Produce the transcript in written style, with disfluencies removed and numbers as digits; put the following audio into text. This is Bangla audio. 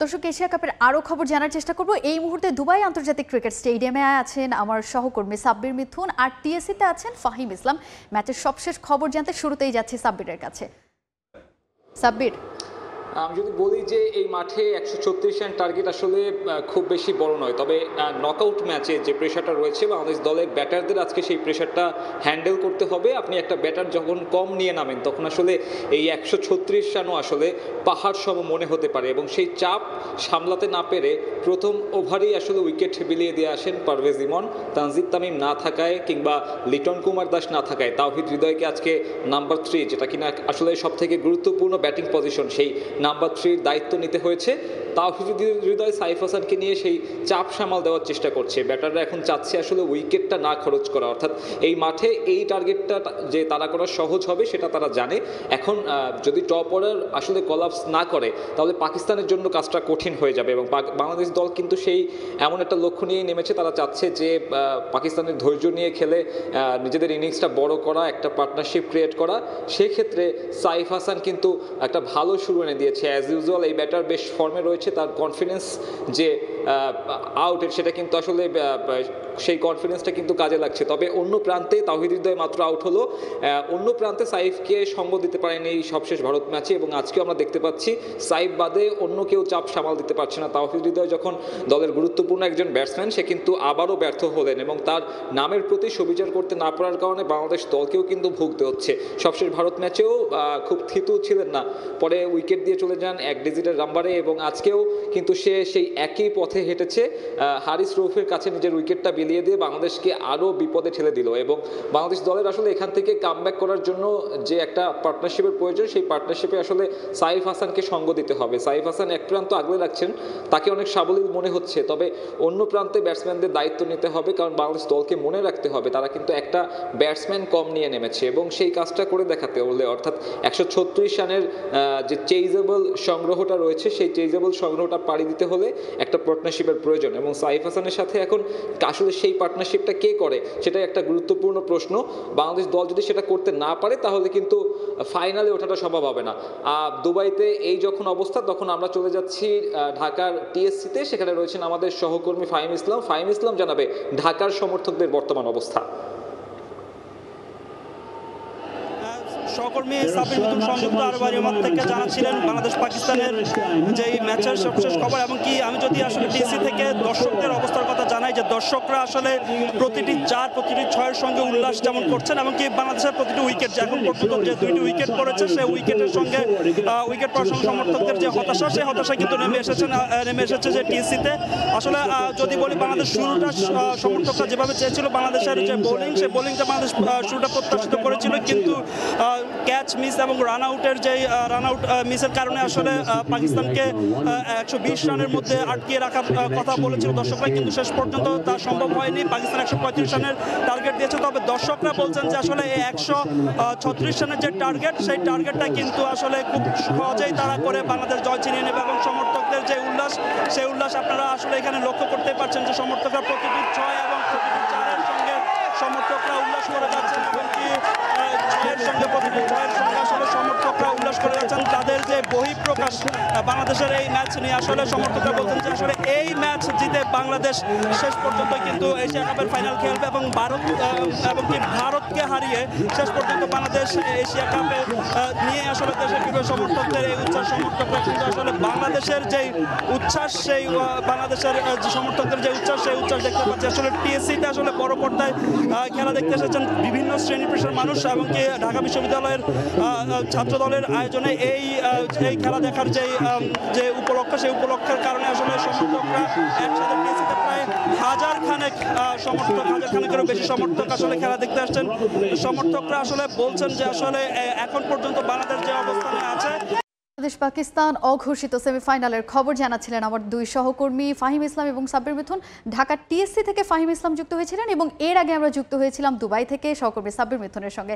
দর্শক, এশিয়া কাপের আরও খবর জানার চেষ্টা করব। এই মুহূর্তে দুবাই আন্তর্জাতিক ক্রিকেট স্টেডিয়ামে আছেন আমার সহকর্মী সাব্বির মিথুন, আর টিএসসিতে আছেন ফাহিম ইসলাম। ম্যাচের সবশেষ খবর জানতে শুরুতেই যাচ্ছি সাব্বিরের কাছে। সাব্বির, আমি যদি বলি যে এই মাঠে 136 রান টার্গেট আসলে খুব বেশি বড় নয়, তবে নকআউট ম্যাচে যে প্রেশারটা রয়েছে বাংলাদেশ দলের ব্যাটারদের আজকে সেই প্রেশারটা হ্যান্ডেল করতে হবে। আপনি একটা ব্যাটার যখন কম নিয়ে নামেন তখন আসলে এই 136 রানও আসলে পাহাড় সম মনে হতে পারে, এবং সেই চাপ সামলাতে না পেরে প্রথম ওভারেই আসলে উইকেট বিলিয়ে দিয়ে আসেন পারভেজ ইমন। তানজিদ তামিম না থাকায় কিংবা লিটন কুমার দাস না থাকায় তাওহিদ হৃদয়কে আজকে নাম্বার 3, যেটা কিনা আসলে সব থেকে গুরুত্বপূর্ণ ব্যাটিং পজিশন, সেই নাম্বার 3 দায়িত্ব নিতে হয়েছে। তাওহিদ হৃদয় সাইফ হাসানকে নিয়ে সেই চাপ সামাল দেওয়ার চেষ্টা করছে। ব্যাটাররা এখন চাচ্ছে আসলে উইকেটটা না খরচ করা, অর্থাৎ এই মাঠে এই টার্গেটটা যে তারা করা সহজ হবে সেটা তারা জানে। এখন যদি টপ অর্ডার আসলে কলাপস না করে তাহলে পাকিস্তানের জন্য কাজটা কঠিন হয়ে যাবে, এবং বাংলাদেশ দল কিন্তু সেই এমন একটা লক্ষ্য নিয়েই নেমেছে। তারা চাচ্ছে যে পাকিস্তানের ধৈর্য নিয়ে খেলে নিজেদের ইনিংসটা বড় করা, একটা পার্টনারশিপ ক্রিয়েট করা। সেক্ষেত্রে সাইফ হাসান কিন্তু একটা ভালো শুরু এনে দিয়েছে। অ্যাজ ইউজুয়াল এই ব্যাটার বেশ ফর্মে রয়েছে, তার কনফিডেন্স যে আউটের সেটা কিন্তু আসলে সেই কনফিডেন্সটা কিন্তু কাজে লাগছে। তবে অন্য প্রান্তে তাওহিদ হৃদয় মাত্র আউট হলো, অন্য প্রান্তে সাইফকে সঙ্গ দিতে পারেন এই সবশেষ ভারত ম্যাচে, এবং আজকেও আমরা দেখতে পাচ্ছি সাইফ বাদে অন্য কেউ চাপ সামাল দিতে পারছে না। তাওহিদ হৃদয় যখন দলের গুরুত্বপূর্ণ একজন ব্যাটসম্যান, সে কিন্তু আবারও ব্যর্থ হলেন, এবং তার নামের প্রতি সুবিচার করতে না পারার কারণে বাংলাদেশ দলকেও কিন্তু ভুগতে হচ্ছে। সবশেষ ভারত ম্যাচেও খুব থিতু ছিলেন না, পরে উইকেট দিয়ে চলে যান এক ডিজিটের নাম্বারে, এবং আজকেও কিন্তু সে সেই একই পথে হেঁটেছে। হারিস রৌফের কাছে নিজের উইকেটটা বিলিয়ে দিয়ে বাংলাদেশকে আরও বিপদে ঠেলে দিল, এবং বাংলাদেশ দলের আসলে এখান থেকে কামব্যাক করার জন্য যে একটা পার্টনারশিপের প্রয়োজন, সেই পার্টনারশিপে আসলে সাইফ হাসানকে সঙ্গ দিতে হবে। সাইফ হাসান এক প্রান্ত আগলে রাখছেন, তাকে অনেক সাবলীল মনে হচ্ছে, তবে অন্য প্রান্তে ব্যাটসম্যানদের দায়িত্ব নিতে হবে, কারণ বাংলাদেশ দলকে মনে রাখতে হবে তারা কিন্তু একটা ব্যাটসম্যান কম নিয়ে নেমেছে, এবং সেই কাজটা করে দেখাতে হলে, অর্থাৎ 136 রানের যে চেইজেবল সংগ্রহটা রয়েছে সেই চেইজেবল সংগ্রহটা পাড়ি দিতে হলে একটা পার্টনারশিপের প্রয়োজন, এবং সাইফ হাসানের সাথে এখন আসলে সেই পার্টনারশিপটা কে করে সেটাই একটা গুরুত্বপূর্ণ প্রশ্ন। বাংলাদেশ দল যদি সেটা করতে না পারে তাহলে কিন্তু ফাইনালে ওঠাটা সম্ভব হবে না। দুবাইতে এই যখন অবস্থা, তখন আমরা চলে যাচ্ছি ঢাকার টিএসসিতে, সেখানে রয়েছেন আমাদের সহকর্মী ফাহিম ইসলাম। ফাহিম ইসলাম জানাবে ঢাকার সমর্থকদের বর্তমান অবস্থা। সহকর্মী সাব্বির মিথুন সংযুক্ত আরব আমিরাত থেকে জানাচ্ছিলেন বাংলাদেশ পাকিস্তানের যে ম্যাচের সবশেষ খবর। এমনকি আমি যদি আসলে টিএসসি থেকে দর্শকদের অবস্থার কথা জানাই, যে দর্শকরা আসলে প্রতিটি 4 প্রতিটি 6-এর সঙ্গে উল্লাস যেমন করছেন, এমনকি বাংলাদেশের প্রতিটি উইকেট যে এখন পর্যন্ত যে 2টি উইকেট পড়েছে সেই উইকেটের সঙ্গে উইকেট পড়ার সঙ্গে সমর্থকদের যে হতাশা, সেই হতাশা কিন্তু নেমে এসেছে যে টিএসসিতে। আসলে যদি বলি বাংলাদেশ শুরুটা সমর্থকরা যেভাবে চেয়েছিল, বাংলাদেশের যে বোলিং, সেই বোলিংটা বাংলাদেশ শুরুটা প্রত্যাশিত করেছিল, কিন্তু ক্যাচ মিস এবং রান আউট মিসের কারণে আসলে পাকিস্তানকে 120 রানের মধ্যে আটকিয়ে রাখার কথা বলেছিল দর্শকরা, কিন্তু শেষ পর্যন্ত তা সম্ভব হয়নি। পাকিস্তান 135 রানের টার্গেট দিয়েছে, তবে দর্শকরা বলছেন যে আসলে এই 136 রানের যে টার্গেট, সেই টার্গেটটা কিন্তু আসলে খুব সহজেই তারা করে বাংলাদেশ জয় ছিনিয়ে নেবে, এবং সমর্থকদের যে উল্লাস, সেই উল্লাস আপনারা আসলে এখানে লক্ষ্য করতে পারছেন যে সমর্থকরা প্রতিটি 6 এবং প্রতিটি 4-এর সঙ্গে সমর্থকরা উল্লাস করে যাচ্ছেন, এমনকি 6-এর সঙ্গে প্রতিটি 6-এর সঙ্গে আসলে সমর্থকরা উল্লাস করে যাচ্ছেন। তাদের যে বহিঃপ্রকাশ বাংলাদেশের এই ম্যাচ নিয়ে, আসলে সমর্থকরা বলছেন যে আসলে এই ম্যাচ জিতে বাংলাদেশ শেষ পর্যন্ত কিন্তু এশিয়া কাপের ফাইনাল খেলবে, এবং ভারতকে হারিয়ে শেষ পর্যন্ত বাংলাদেশ এশিয়া কাপে নিয়ে আসলে দেশে ফিরবে। সমর্থকদের এই উচ্ছ্বাস, সমর্থকরা কিন্তু আসলে বাংলাদেশের যেই উচ্ছ্বাস, সেই বাংলাদেশের যে সমর্থকদের যে উচ্ছ্বাস, সেই উচ্ছ্বাস দেখতে পাচ্ছি। আসলে টিএসসিতে আসলে বড় পর্দায় খেলা দেখতে এসেছেন বিভিন্ন শ্রেণী পেশার মানুষ, এমনকি ঢাকা বিশ্ববিদ্যালয়ের ছাত্র দলের আয়োজনে এই খেলা দেখার যে উপলক্ষ, সেই উপলক্ষের কারণে আসলে সমর্থকরা একসাথে টিএসসিতে প্রায় হাজার খানেকেরও বেশি সমর্থক আসলে খেলা দেখতে আসছেন। সমর্থকরা আসলে বলছেন যে আসলে এখন পর্যন্ত বাংলাদেশ যে অবস্থানে আছে। বাংলাদেশ পাকিস্তান অঘোষিত সেমিফাইনালের খবর জানাচ্ছিলেন আমার দুই সহকর্মী ফাহিম ইসলাম এবং সাব্বির মিথুন। ঢাকা টিএসসি থেকে ফাহিম ইসলাম যুক্ত হয়েছিলেন, এবং এর আগে আমরা যুক্ত হয়েছিলাম দুবাই থেকে সহকর্মী সাব্বির মিথুনের সঙ্গে।